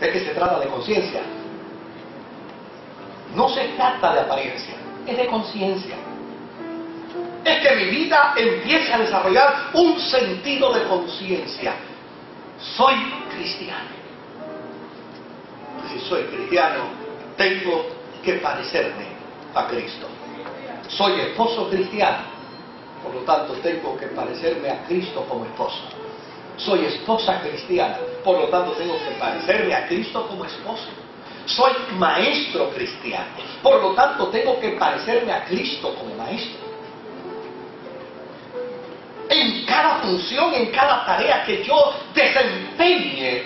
es que se trata de conciencia. No se trata de apariencia, es de conciencia. Es que mi vida empiece a desarrollar un sentido de conciencia. Soy cristiano. Si soy cristiano, tengo que parecerme a Cristo. Soy esposo cristiano, por lo tanto tengo que parecerme a Cristo como esposo. Soy esposa cristiana, por lo tanto tengo que parecerme a Cristo como esposo. Soy maestro cristiano, por lo tanto tengo que parecerme a Cristo como maestro. En cada función, en cada tarea que yo desempeñe,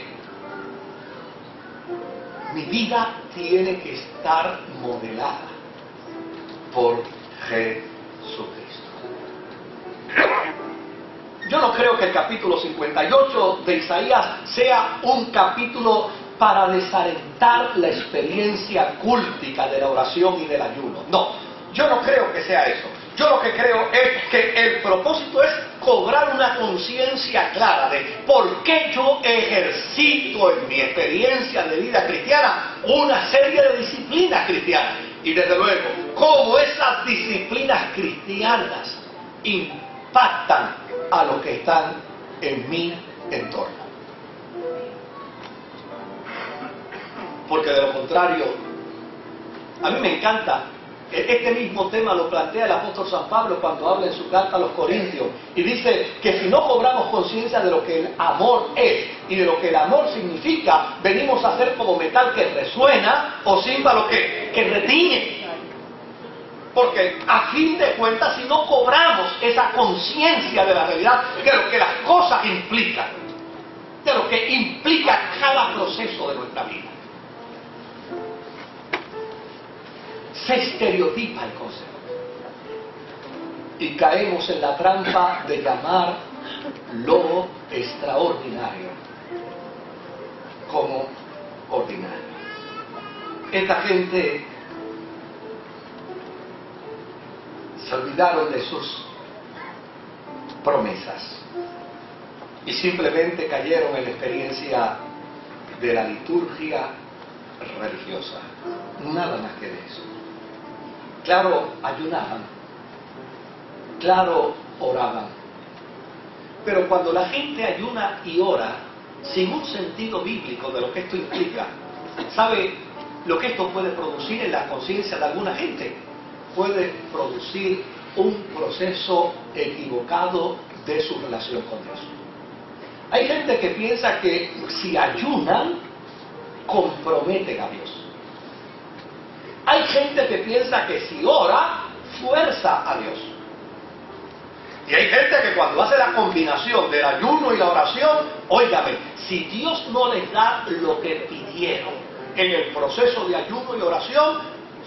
mi vida tiene que estar modelada por Jesucristo. Yo no creo que el capítulo 58 de Isaías sea un capítulo para desalentar la experiencia cúltica de la oración y del ayuno. No, yo no creo que sea eso. Yo lo que creo es que el propósito es cobrar una conciencia clara de por qué yo ejercito en mi experiencia de vida cristiana una serie de disciplinas cristianas. Y desde luego, cómo esas disciplinas cristianas impactan a los que están en mi entorno. Porque de lo contrario, a mí me encanta. Este mismo tema lo plantea el apóstol San Pablo cuando habla en su carta a los Corintios y dice que si no cobramos conciencia de lo que el amor es y de lo que el amor significa, venimos a ser como metal que resuena o címbalo que retiñe. Porque a fin de cuentas, si no cobramos esa conciencia de la realidad, de lo que las cosas implican, de lo que implica cada proceso de nuestra vida, se estereotipa el concepto y caemos en la trampa de llamar lo extraordinario como ordinario. Esta gente se olvidaron de sus promesas y simplemente cayeron en la experiencia de la liturgia religiosa, nada más que de eso. Claro, ayunaban, claro, oraban, pero cuando la gente ayuna y ora sin un sentido bíblico de lo que esto implica, ¿sabe lo que esto puede producir en la conciencia de alguna gente? Puede producir un proceso equivocado de su relación con Dios. Hay gente que piensa que si ayunan, comprometen a Dios. Hay gente que piensa que si ora, fuerza a Dios. Y hay gente que cuando hace la combinación del ayuno y la oración, óigame, si Dios no les da lo que pidieron en el proceso de ayuno y oración,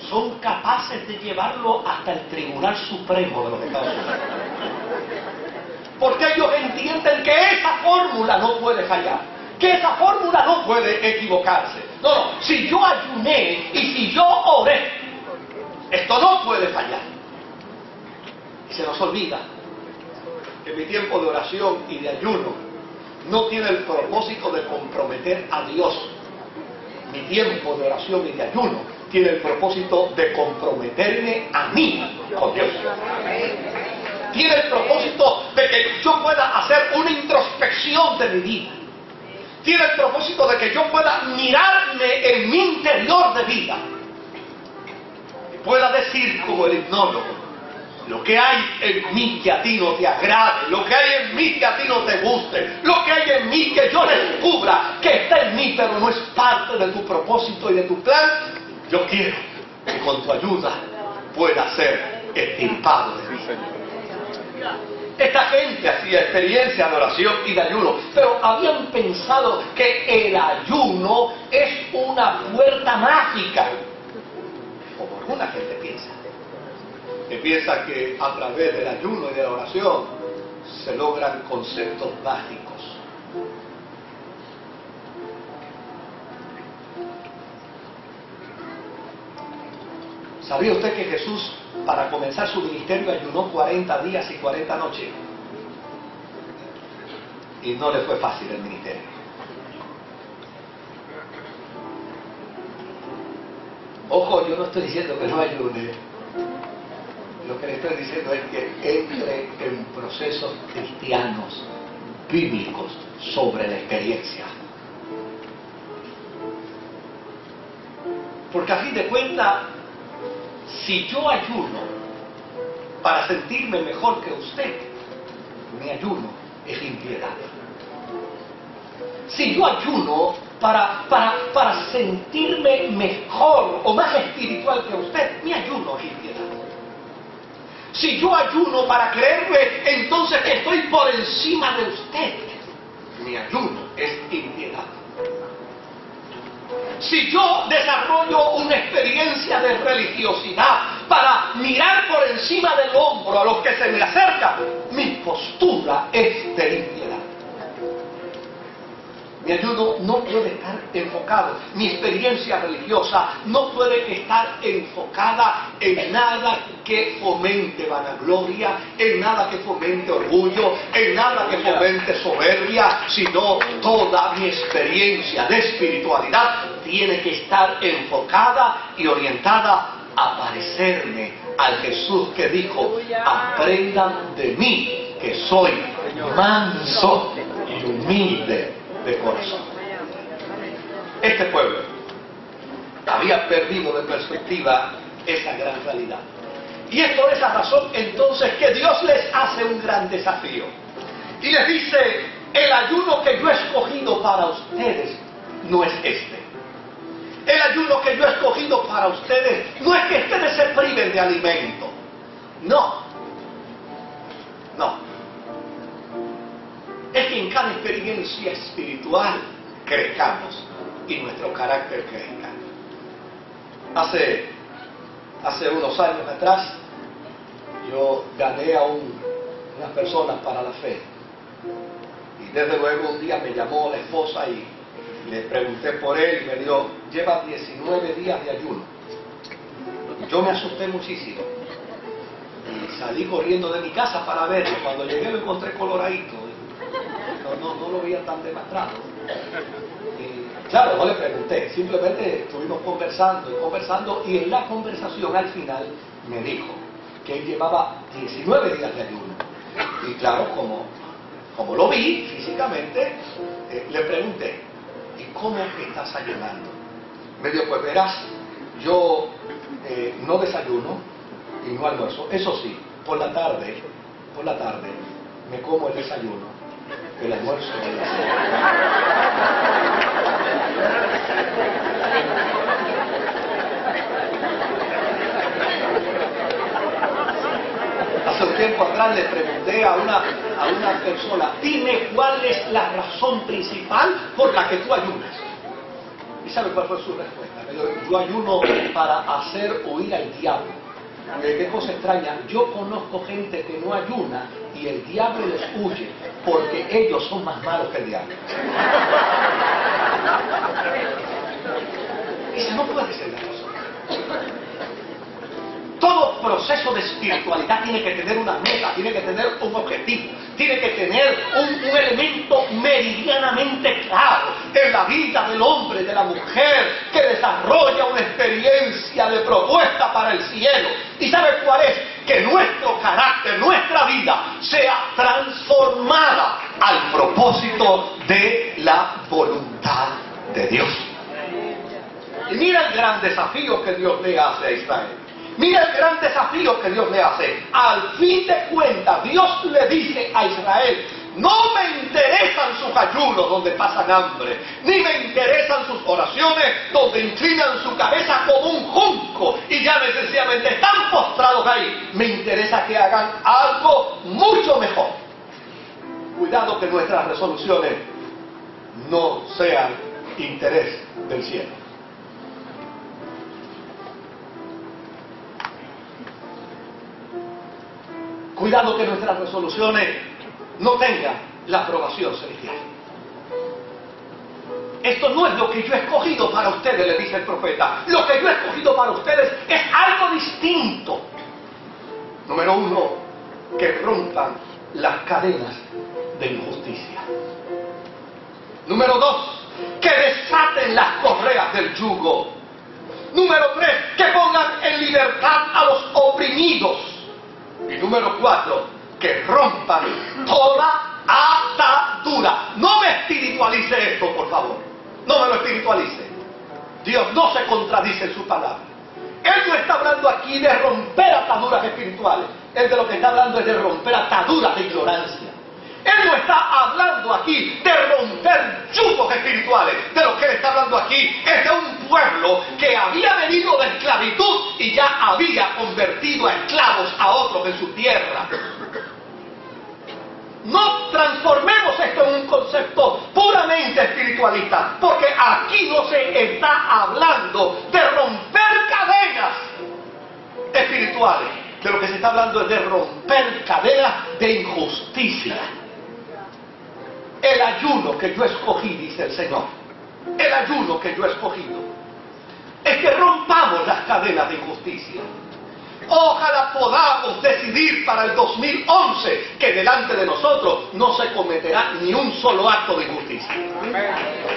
son capaces de llevarlo hasta el Tribunal Supremo de los Estados Unidos. Porque ellos entienden que esa fórmula no puede fallar, que esa fórmula no puede equivocarse. No, si yo ayuné y si yo oré, esto no puede fallar. Y se nos olvida que mi tiempo de oración y de ayuno no tiene el propósito de comprometer a Dios. Mi tiempo de oración y de ayuno tiene el propósito de comprometerme a mí con Dios. Tiene el propósito de que yo pueda hacer una introspección de mi vida. Tiene el propósito de que yo pueda mirarme en mi interior de vida y pueda decir como el hipnólogo: lo que hay en mí que a ti no te agrade, lo que hay en mí que a ti no te guste, lo que hay en mí que yo descubra que está en mí pero no es parte de tu propósito y de tu plan, yo quiero que con tu ayuda pueda ser extirpado de mí. Esta gente hacía experiencia de oración y de ayuno, pero habían pensado que el ayuno es una puerta mágica, como alguna gente piensa, que piensa que a través del ayuno y de la oración se logran conceptos mágicos. ¿Sabía usted que Jesús, para comenzar su ministerio, ayunó 40 días y 40 noches? Y no le fue fácil el ministerio. Ojo, yo no estoy diciendo que no ayune. Lo que le estoy diciendo es que entre en procesos cristianos, bíblicos, sobre la experiencia. Porque a fin de cuentas, si yo ayuno para sentirme mejor que usted, mi ayuno es impiedad. Si yo ayuno para sentirme mejor o más espiritual que usted, mi ayuno es impiedad. Si yo ayuno para creerme entonces que estoy por encima de usted, mi ayuno es impiedad. Si yo desarrollo una experiencia de religiosidad para mirar por encima del hombro a los que se me acercan, mi postura es de impiedad. Mi ayuno no puede estar enfocado, mi experiencia religiosa no puede estar enfocada en nada que fomente vanagloria, en nada que fomente orgullo, en nada que fomente soberbia, sino toda mi experiencia de espiritualidad tiene que estar enfocada y orientada a parecerme al Jesús que dijo: aprendan de mí, que soy manso y humilde de corazón. Este pueblo había perdido de perspectiva esa gran realidad. Y es por esa razón entonces que Dios les hace un gran desafío. Y les dice: el ayuno que yo he escogido para ustedes no es este. El ayuno que yo he escogido para ustedes no es que ustedes se priven de alimento. No. No. Es que en cada experiencia espiritual crezcamos y nuestro carácter crezca. Hace unos años atrás, yo gané a unas personas para la fe. Y desde luego un día me llamó la esposa y le pregunté por él y me dijo: lleva 19 días de ayuno. Yo me asusté muchísimo. Y salí corriendo de mi casa para verlo. Cuando llegué lo encontré coloradito. No lo veía tan demacrado. Y claro, no le pregunté, simplemente estuvimos conversando y en la conversación al final me dijo que él llevaba 19 días de ayuno. Y claro, como lo vi físicamente, le pregunté: ¿y cómo estás ayunando? Me dijo: pues verás, yo no desayuno y no almuerzo. Eso sí, por la tarde me como el desayuno, el almuerzo y la cena. Hace un tiempo atrás le pregunté a una persona: dime cuál es la razón principal por la que tú ayunas. ¿Y sabe cuál fue su respuesta? Me dijo: yo ayuno para hacer huir al diablo. Qué cosa extraña, yo conozco gente que no ayuna y el diablo les huye porque ellos son más malos que el diablo. Esa no puede ser la razón. Todo proceso de espiritualidad tiene que tener una meta, tiene que tener un objetivo, tiene que tener un elemento meridianamente claro en la vida del hombre, de la mujer, que desarrolla una experiencia de propuesta para el cielo. ¿Y sabe cuál es? Que nuestro carácter, nuestra vida, sea transformada al propósito de la voluntad de Dios. Y mira el gran desafío que Dios le hace a Israel. Mira el gran desafío que Dios le hace. Al fin de cuentas, Dios le dice a Israel: no me interesan sus ayunos donde pasan hambre, ni me interesan sus oraciones donde inclinan su cabeza como un junco y ya sencillamente están postrados ahí. Me interesa que hagan algo mucho mejor. Cuidado que nuestras resoluciones no sean interés del cielo. Cuidado que nuestras resoluciones no tengan la aprobación celestial. Esto no es lo que yo he escogido para ustedes, le dice el profeta. Lo que yo he escogido para ustedes es algo distinto. Número uno, que rompan las cadenas de injusticia. Número dos, que desaten las correas del yugo. Número 3, que pongan en libertad a los oprimidos. Y número 4, que rompan toda atadura. No me espiritualice esto, por favor. No me lo espiritualice. Dios no se contradice en su palabra. Él no está hablando aquí de romper ataduras espirituales. Él de lo que está hablando es de romper ataduras de ignorancia. Él no está hablando aquí de romper yugos espirituales. De lo que él está hablando aquí es de un pueblo que había venido de esclavitud y ya había convertido a esclavos a otros en su tierra. No transformemos esto en un concepto puramente espiritualista, porque aquí no se está hablando de romper cadenas espirituales. De lo que se está hablando es de romper cadenas de injusticia. El ayuno que yo escogí, dice el Señor, el ayuno que yo he escogido, es que rompamos las cadenas de injusticia. Ojalá podamos decidir para el 2011 que delante de nosotros no se cometerá ni un solo acto de injusticia.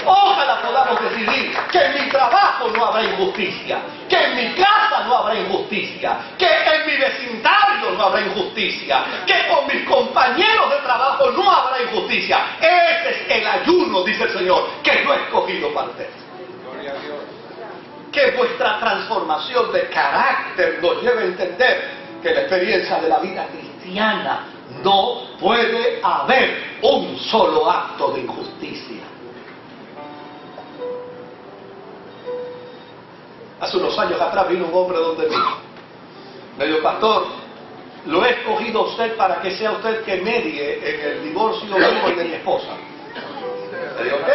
Ojalá podamos decidir que en mi trabajo no habrá injusticia, que en mi casa no habrá injusticia, que en mi vecindario no habrá injusticia, que con mis compañeros de trabajo no habrá injusticia. Ese es el ayuno, dice el Señor, que yo he escogido para ustedes. Gloria a Dios. Que vuestra transformación de carácter nos lleve a entender que en la experiencia de la vida cristiana no puede haber un solo acto de injusticia. Hace unos años atrás vino un hombre donde mí. Me dijo: pastor, lo he escogido a usted para que sea usted que medie en el divorcio mío y de mi esposa. Le digo: ok,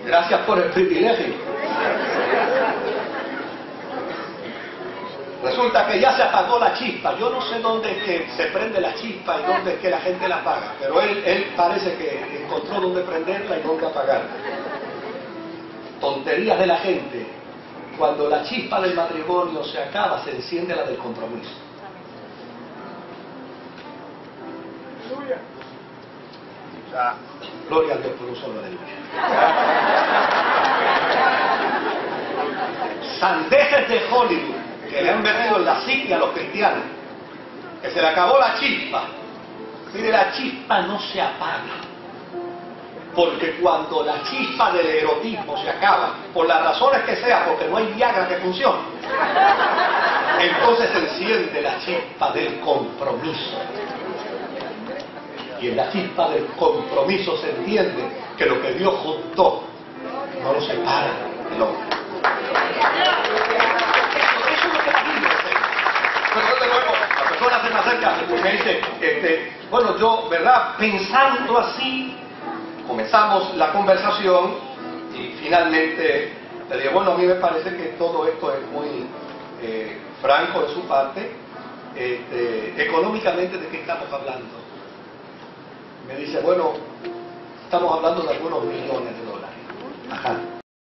gracias por el privilegio. Resulta que ya se apagó la chispa. Yo no sé dónde es que se prende la chispa y dónde es que la gente la apaga, pero él parece que encontró dónde prenderla y dónde apagarla. Tonterías de la gente. Cuando la chispa del matrimonio se acaba, se enciende la del compromiso. Gloria a Dios por un solo aleluya. Sandeces de Hollywood que le han metido en la psique a los cristianos, que se le acabó la chispa. Mire, la chispa no se apaga, porque cuando la chispa del erotismo se acaba, por las razones que sea, porque no hay Viagra que funcione, entonces se enciende la chispa del compromiso. Y en la chispa del compromiso se entiende que lo que Dios juntó no lo separa el hombre. Eso es lo que la Biblia enseña. Pero de nuevo, la persona se me acerca y me dice, bueno, yo, ¿verdad? Pensando así, comenzamos la conversación y finalmente le digo: bueno, a mí me parece que todo esto es muy franco de su parte. Económicamente, ¿de qué estamos hablando? Me dice: bueno, estamos hablando de algunos millones de dólares. Ajá.